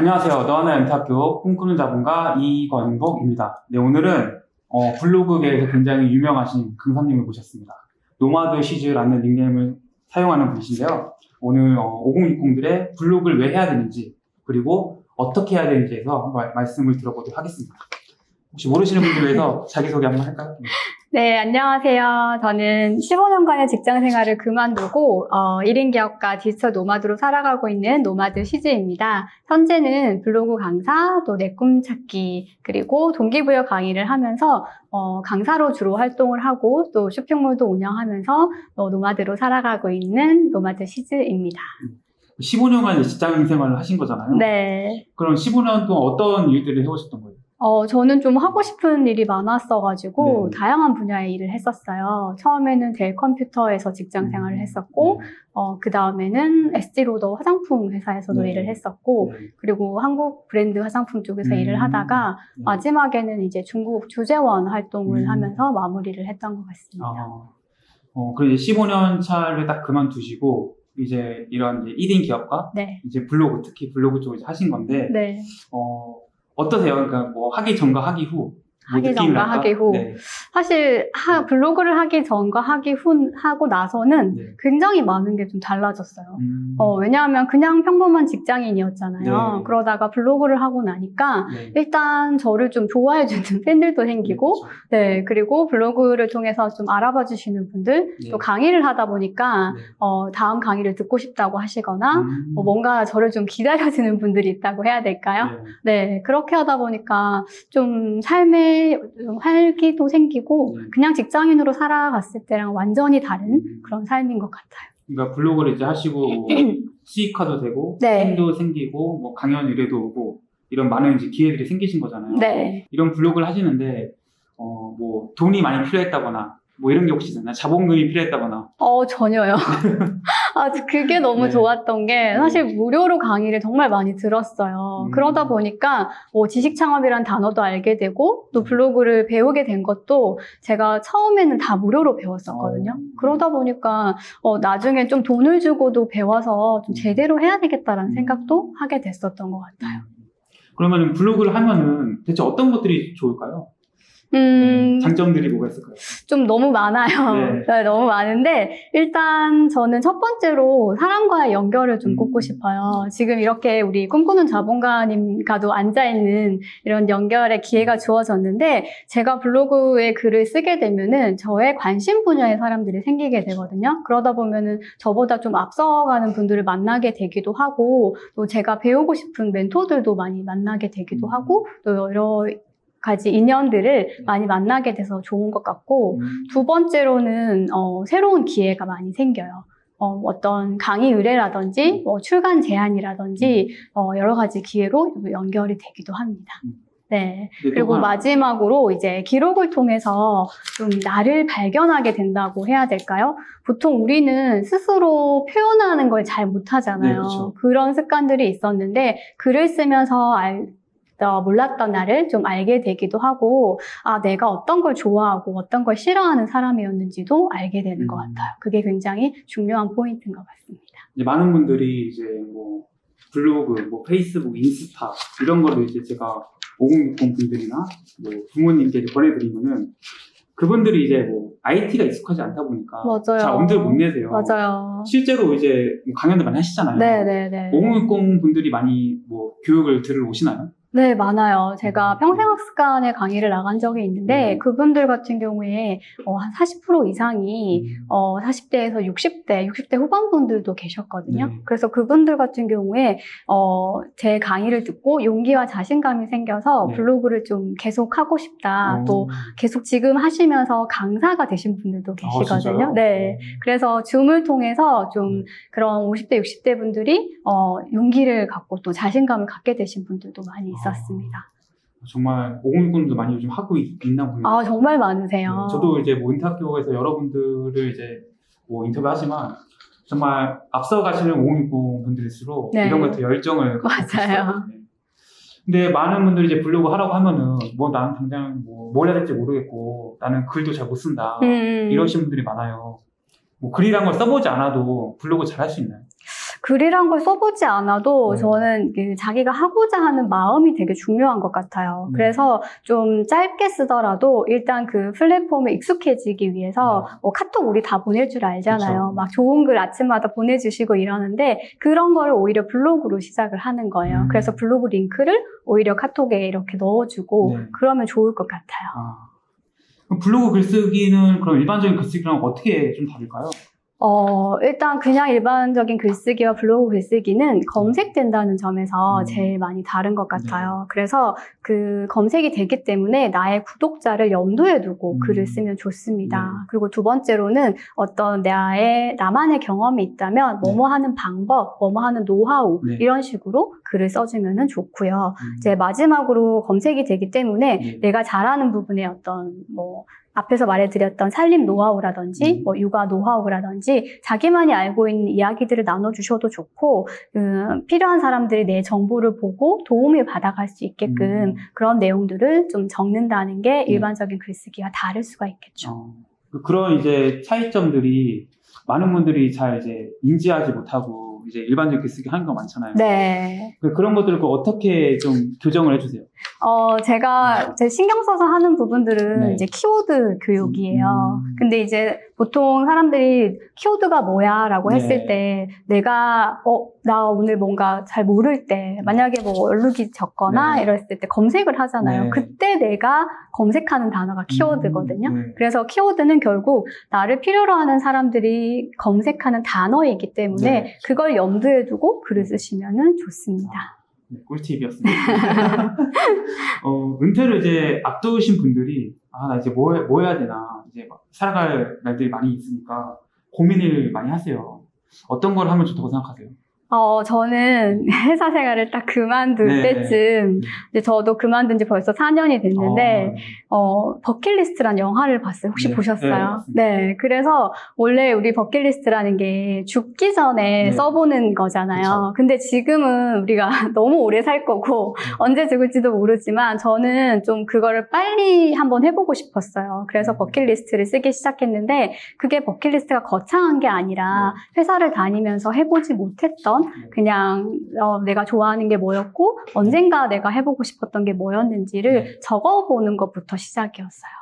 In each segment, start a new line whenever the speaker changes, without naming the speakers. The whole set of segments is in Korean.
안녕하세요. 너하나 연타학교 꿈꾸는 자본가 이권복입니다. 네, 오늘은 블로그계에서 굉장히 유명하신 강사님을 모셨습니다. 노마드 시즈라는 닉네임을 사용하는 분이신데요. 오늘 5060들의 블로그를 왜 해야 되는지 그리고 어떻게 해야 되는지에서 한번 말씀을 들어보도록 하겠습니다. 혹시 모르시는 분들 위해서 자기소개 한번 할까요?
네, 안녕하세요. 저는 15년간의 직장 생활을 그만두고 1인 기업가 디지털 노마드로 살아가고 있는 노마드 시즈입니다. 현재는 블로그 강사, 또 내 꿈 찾기, 그리고 동기부여 강의를 하면서 강사로 주로 활동을 하고 또 쇼핑몰도 운영하면서 노마드로 살아가고 있는 노마드 시즈입니다.
15년간 직장 생활을 하신 거잖아요.
네.
그럼 15년 동안 어떤 일들을 해오셨던 거예요?
저는 좀 하고 싶은 일이 많았어가지고
네.
다양한 분야의 일을 했었어요. 처음에는 델 컴퓨터에서 직장 생활을 했었고, 그 다음에는 에스티로더 화장품 회사에서도
네.
일을 했었고,
네.
그리고 한국 브랜드 화장품 쪽에서 일을 하다가
네.
마지막에는 이제 중국 주재원 활동을 하면서 마무리를 했던 것 같습니다.
그럼 이제 15년 차를 딱 그만두시고 이제 이런 이제 1인 기업가
네.
이제 블로그 특히 블로그 쪽을 이제 하신 건데
네.
어떠세요? 그러니까 뭐 하기 전과 하기 후 뭐
하기
느낌이
전과
날까?
하기 후.
네.
사실 블로그를 하기 전과 하기 후 하고 나서는
네.
굉장히 많은 게 좀 달라졌어요. 왜냐하면 그냥 평범한 직장인이었잖아요.
네.
그러다가 블로그를 하고 나니까
네.
일단 저를 좀 좋아해주는 팬들도 생기고,
그렇죠.
네, 그리고 블로그를 통해서 좀 알아봐 주시는 분들,
네.
또 강의를 하다 보니까
네.
다음 강의를 듣고 싶다고 하시거나 뭔가 저를 좀 기다려주는 분들이 있다고 해야 될까요?
네.
네, 그렇게 하다 보니까 좀 삶에 좀 활기도 생기고 그냥 직장인으로 살아갔을 때랑 완전히 다른 그런 삶인 것 같아요.
그러니까 블로그를 이제 하시고 뭐 수익화도 되고
네.
팬도 생기고 뭐 강연 의뢰도 오고 이런 많은 이제 기회들이 생기신 거잖아요.
네.
이런 블로그를 하시는데 뭐 돈이 많이 필요했다거나 뭐 이런 게 혹시 있나요? 자본금이 필요했다거나.
전혀요. 그게 너무
네.
좋았던 게 사실 무료로 강의를 정말 많이 들었어요. 그러다 보니까 뭐 지식 창업이란 단어도 알게 되고 또 블로그를 배우게 된 것도 제가 처음에는 다 무료로 배웠었거든요. 그러다 보니까 나중에 좀 돈을 주고도 배워서 좀 제대로 해야 되겠다라는 생각도 하게 됐었던 것 같아요.
그러면 블로그를 하면은 대체 어떤 것들이 좋을까요? 장점들이 뭐가 있을까요?
좀 너무 많아요.
네.
네, 너무 많은데 일단 저는 첫 번째로 사람과의 연결을 좀 꼽고 싶어요. 지금 이렇게 우리 꿈꾸는 자본가님과도 앉아있는 이런 연결의 기회가 주어졌는데 제가 블로그에 글을 쓰게 되면은 저의 관심 분야의 사람들이 생기게 되거든요. 그러다 보면은 저보다 좀 앞서가는 분들을 만나게 되기도 하고 또 제가 배우고 싶은 멘토들도 많이 만나게 되기도 하고 또 여러 가지 인연들을 많이 만나게 돼서 좋은 것 같고 두 번째로는 새로운 기회가 많이 생겨요. 어떤 강의 의뢰라든지 뭐 출간 제안이라든지 여러 가지 기회로 연결이 되기도 합니다. 네. 그리고 마지막으로 이제 기록을 통해서 좀 나를 발견하게 된다고 해야 될까요? 보통 우리는 스스로 표현하는 걸 잘 못하잖아요.
네, 그렇죠.
그런 습관들이 있었는데 글을 쓰면서 몰랐던 나를 좀 알게 되기도 하고 내가 어떤 걸 좋아하고 어떤 걸 싫어하는 사람이었는지도 알게 되는 것 같아요. 그게 굉장히 중요한 포인트인 것 같습니다.
이제 많은 분들이 이제 뭐 블로그, 뭐 페이스북, 인스타 이런 거를 이제 제가 5060 분들이나 뭐 부모님께 권해드리면은 그분들이 이제 뭐 IT가 익숙하지 않다 보니까
맞아요.
잘 엄두를 못 내세요.
맞아요.
실제로 이제 강연도 많이 하시잖아요.
네네네.
5060 분들이 많이 뭐 교육을 들으러 오시나요?
네, 많아요. 제가 평생학습관에 강의를 나간 적이 있는데 그분들 같은 경우에 한 40% 이상이 40대에서 60대 후반분들도 계셨거든요.
네.
그래서 그분들 같은 경우에 제 강의를 듣고 용기와 자신감이 생겨서
네.
블로그를 좀 계속 하고 싶다. 또 계속 지금 하시면서 강사가 되신 분들도 계시거든요.
진짜요?
네. 그래서 줌을 통해서 좀 그런 50대, 60대 분들이 용기를 갖고 또 자신감을 갖게 되신 분들도 많이 있었습니다.
정말 5060도 많이 요즘 하고 있나 봅니다.
정말 많으세요.
네, 저도 이제 뭐 인터학교에서 여러분들을 이제 뭐 인터뷰하지만 정말 앞서가시는 5060 분들일수록
네.
이런 것에 열정을 갖고
맞아요.
있어요. 네. 근데 많은 분들이 이제 블로그 하라고 하면은 뭐 나는 당장 뭘 해야 될지 모르겠고 나는 글도 잘 못 쓴다 이러신 분들이 많아요. 뭐 글이란 걸 써보지 않아도 블로그 잘 할 수 있나요?
글이란 걸 써보지 않아도
네.
저는 그 자기가 하고자 하는 마음이 되게 중요한 것 같아요.
네.
그래서 좀 짧게 쓰더라도 일단 그 플랫폼에 익숙해지기 위해서 뭐 카톡 우리 다 보낼 줄 알잖아요.
그쵸.
막 좋은 글 아침마다 보내주시고 이러는데 그런 거를 오히려 블로그로 시작을 하는 거예요. 그래서 블로그 링크를 오히려 카톡에 이렇게 넣어주고
네.
그러면 좋을 것 같아요.
그럼 블로그 글쓰기는 그럼 일반적인 글쓰기랑 어떻게 좀 다를까요?
일단 그냥 일반적인 글쓰기와 블로그 글쓰기는 검색된다는 점에서 제일 많이 다른 것 같아요. 그래서 그 검색이 되기 때문에 나의 구독자를 염두에 두고 글을 쓰면 좋습니다. 그리고 두 번째로는 어떤 나만의 경험이 있다면 뭐뭐 하는 방법, 뭐뭐 하는 노하우
네.
이런 식으로 글을 써주면 좋고요. 이제 마지막으로 검색이 되기 때문에 내가 잘하는 부분에 어떤 뭐 앞에서 말해드렸던 살림 노하우라든지 뭐 육아 노하우라든지 자기만이 알고 있는 이야기들을 나눠주셔도 좋고 필요한 사람들이 내 정보를 보고 도움을 받아갈 수 있게끔 그런 내용들을 좀 적는다는 게 일반적인 글쓰기와 다를 수가 있겠죠.
그런 이제 차이점들이 많은 분들이 잘 이제 인지하지 못하고 이제 일반적인 글쓰기 하는 거 많잖아요.
네.
그런 것들을 어떻게 좀 교정을 해주세요?
제가 신경 써서 하는 부분들은
네.
이제 키워드 교육이에요. 근데 이제 보통 사람들이 키워드가 뭐야? 라고 했을 때 나 오늘 뭔가 잘 모를 때 만약에 뭐 얼룩이 적거나 이랬을 때 검색을 하잖아요.
네.
그때 내가 검색하는 단어가 키워드거든요.
네.
그래서 키워드는 결국 나를 필요로 하는 사람들이 검색하는 단어이기 때문에
네.
그걸 염두에 두고 글을 쓰시면 좋습니다.
네, 꿀팁이었습니다. 은퇴를 이제 앞두신 분들이 나 이제 뭐 해야 되나 이제 막 살아갈 날들이 많이 있으니까 고민을 많이 하세요. 어떤 걸 하면 좋다고 생각하세요?
저는 회사 생활을 딱 그만둘 때쯤 이제 저도 그만둔 지 벌써 4년이 됐는데 버킷리스트란 영화를 봤어요. 혹시 보셨어요?
네,
그래서 원래 우리 버킷리스트라는 게 죽기 전에 써보는 거잖아요.
그쵸.
근데 지금은 우리가 너무 오래 살 거고 언제 죽을지도 모르지만 저는 좀 그거를 빨리 한번 해보고 싶었어요. 그래서 버킷리스트를 쓰기 시작했는데 그게 버킷리스트가 거창한 게 아니라 회사를 다니면서 해보지 못했던 그냥 내가 좋아하는 게 뭐였고 언젠가 내가 해보고 싶었던 게 뭐였는지를 적어보는 것부터 시작이었어요.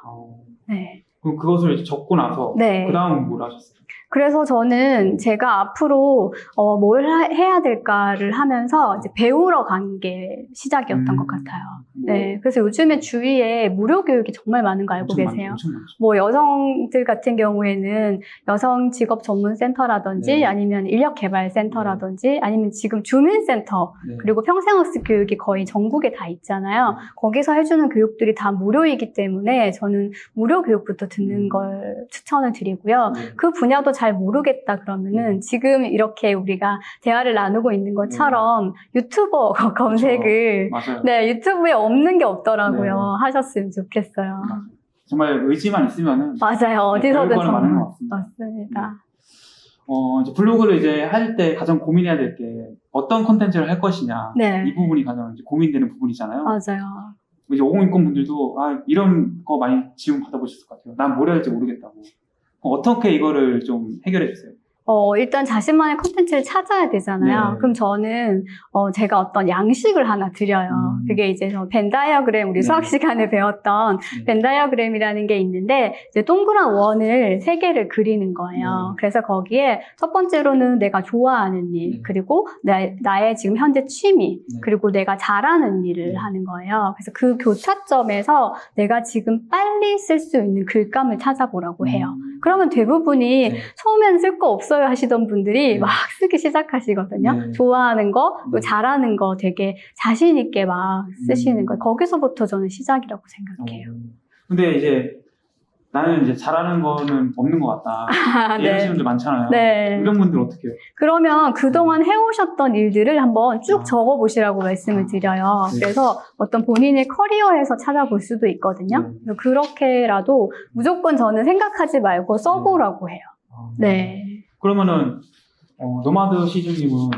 네.
그럼 그것을 이제 적고 나서 그 다음 뭘 하셨어요?
그래서 저는 제가 앞으로 뭘 해야 될까를 하면서 이제 배우러 간 게 시작이었던 것 같아요. 네. 그래서 요즘에 주위에 무료 교육이 정말 많은 거 알고 계세요?
엄청 많죠.
뭐 여성들 같은 경우에는 여성 직업 전문 센터라든지 아니면 인력 개발 센터라든지 아니면 지금 주민센터 그리고 평생학습 교육이 거의 전국에 다 있잖아요. 거기서 해주는 교육들이 다 무료이기 때문에 저는 무료 교육부터 듣는 걸 추천을 드리고요. 그 분야도 잘 모르겠다 그러면은 지금 이렇게 우리가 대화를 나누고 있는 것처럼 유튜버 검색을 유튜브에 없는 게 없더라고요. 하셨으면 좋겠어요.
정말 의지만 있으면은
맞아요. 어디서든
많은 것 같습니다.
맞습니다.
이제 블로그를 이제 할 때 가장 고민해야 될 게 어떤 콘텐츠를 할 것이냐 이 부분이 가장 이제 고민되는 부분이잖아요.
맞아요.
이제 5060 분들도 이런 거 많이 질문 받아보셨을 것 같아요. 난 뭘 해야 할지 모르겠다고. 어떻게 이거를 좀 해결해 주세요?
일단 자신만의 콘텐츠를 찾아야 되잖아요. 그럼 저는 제가 어떤 양식을 하나 드려요. 그게 이제 벤 다이어그램 우리 수학 시간에 배웠던 벤 다이어그램이라는 게 있는데 이제 동그란 원을 3개를 그리는 거예요. 그래서 거기에 첫 번째로는 내가 좋아하는 일, 그리고 나의 지금 현재 취미, 그리고 내가 잘하는 일을 하는 거예요. 그래서 그 교차점에서 내가 지금 빨리 쓸 수 있는 글감을 찾아보라고 해요. 그러면 대부분이 처음에는 쓸 거 없어요 하시던 분들이 막 쓰기 시작하시거든요. 좋아하는 거, 잘하는 거 되게 자신 있게 막 쓰시는 거예요. 거기서부터 저는 시작이라고 생각해요.
근데 이제 나는 이제 잘하는 거는 없는 것 같다. 이러시는 분들 많잖아요. 이런 분들 어떻게 해요?
그러면 그동안 해오셨던 일들을 한번 쭉 적어보시라고 말씀을 드려요. 그래서 어떤 본인의 커리어에서 찾아볼 수도 있거든요. 그래서 그렇게라도 무조건 저는 생각하지 말고 써보라고 해요.
그러면은 노마드 시즈님은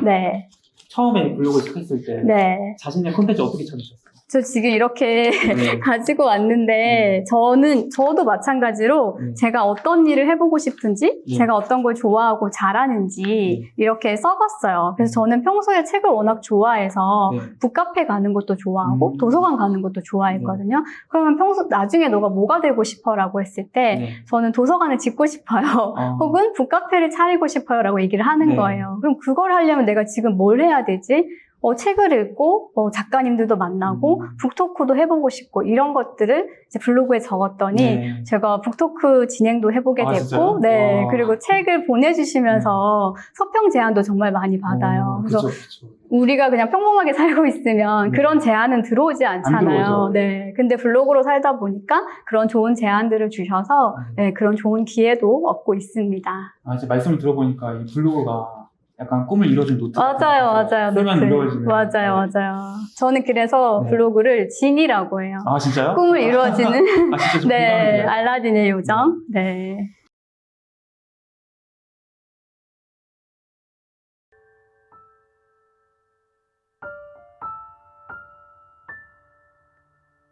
처음에 블로그 시작했을 때 자신의 콘텐츠 어떻게 찾으셨어요?
저 지금 이렇게
네.
가지고 왔는데, 저도 마찬가지로 제가 어떤 일을 해보고 싶은지,
네.
제가 어떤 걸 좋아하고 잘하는지, 이렇게 써봤어요. 그래서 저는 평소에 책을 워낙 좋아해서,
네.
북카페 가는 것도 좋아하고, 도서관 가는 것도 좋아했거든요. 그러면 나중에 너가 뭐가 되고 싶어? 라고 했을 때,
네.
저는 도서관을 짓고 싶어요. 혹은 북카페를 차리고 싶어요. 라고 얘기를 하는
네.
거예요. 그럼 그걸 하려면 내가 지금 뭘 해야 되지? 책을 읽고, 작가님들도 만나고, 북토크도 해보고 싶고, 이런 것들을 이제 블로그에 적었더니,
네.
제가 북토크 진행도 해보게 됐고,
진짜요?
네,
와.
그리고 책을 보내주시면서 서평 제안도 정말 많이 받아요. 그래서
그쵸.
우리가 그냥 평범하게 살고 있으면
네.
그런 제안은 들어오지 않잖아요.
들어오죠.
네. 근데 블로그로 살다 보니까 그런 좋은 제안들을 주셔서, 네, 그런 좋은 기회도 얻고 있습니다.
이제 말씀을 들어보니까 이 블로그가 약간 꿈을 이뤄준 노트.
맞아요.
쓰면
노트.
이루어지는.
맞아요. 저는 그래서
네.
블로그를 진이라고 해요.
진짜요?
꿈을 이루어지는
진짜 좀
네,
공감이 돼요.
알라딘의 요정. 네.